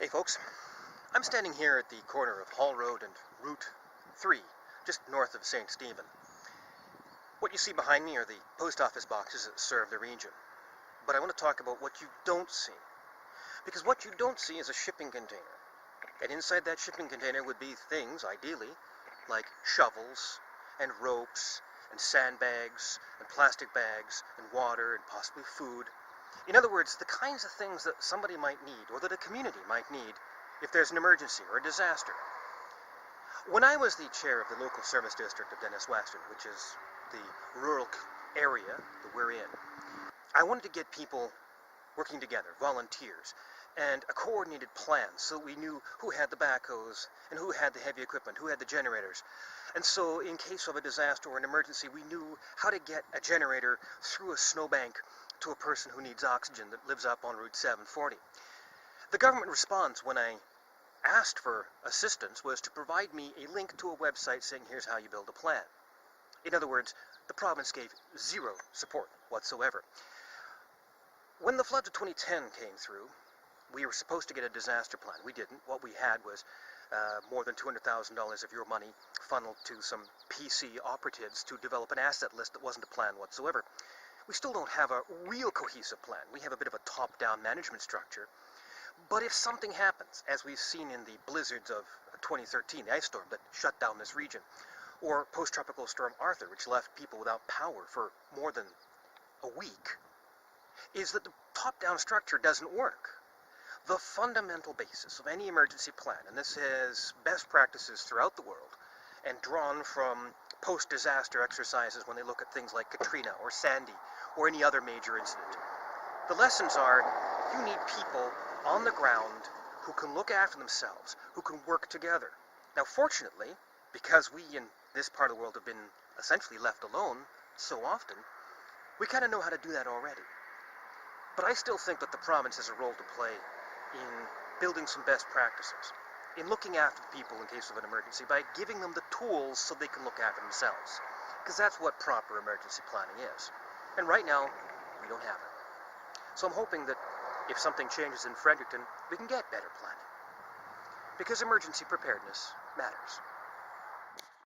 Hey folks, I'm standing here at the corner of Hall Road and Route 3, just north of St. Stephen. What you see behind me are the post office boxes that serve the region. But I want to talk about what you don't see. Because what you don't see is a shipping container. And inside that shipping container would be things, ideally, like shovels and ropes and sandbags and plastic bags and water and possibly food. In other words, the kinds of things that somebody might need, or that a community might need, if there's an emergency or a disaster. When I was the chair of the local service district of Dennis Weston, which is the rural area that we're in, I wanted to get people working together, volunteers, and a coordinated plan so we knew who had the backhoes and who had the heavy equipment, who had the generators. And so in case of a disaster or an emergency, we knew how to get a generator through a snowbank to a person who needs oxygen that lives up on Route 740. The government response when I asked for assistance was to provide me a link to a website saying here's how you build a plan. In other words, the province gave zero support whatsoever. When the floods of 2010 came through, we were supposed to get a disaster plan. We didn't. What we had was more than $200,000 of your money funneled to some PC operatives to develop an asset list that wasn't a plan whatsoever. We still don't have a real cohesive plan. We have a bit of a top-down management structure. But if something happens, as we've seen in the blizzards of 2013, the ice storm that shut down this region, or post-tropical storm Arthur, which left people without power for more than a week, is that the top-down structure doesn't work. The fundamental basis of any emergency plan, and this is best practices throughout the world, and drawn from post-disaster exercises when they look at things like Katrina or Sandy or any other major incident. The lessons are you need people on the ground who can look after themselves, who can work together. Now, fortunately, because we in this part of the world have been essentially left alone so often, we kind of know how to do that already. But I still think that the province has a role to play in building some best practices, in looking after the people in case of an emergency by giving them the tools so they can look after themselves. Because that's what proper emergency planning is. And right now, we don't have it. So I'm hoping that if something changes in Fredericton, we can get better planning. Because emergency preparedness matters.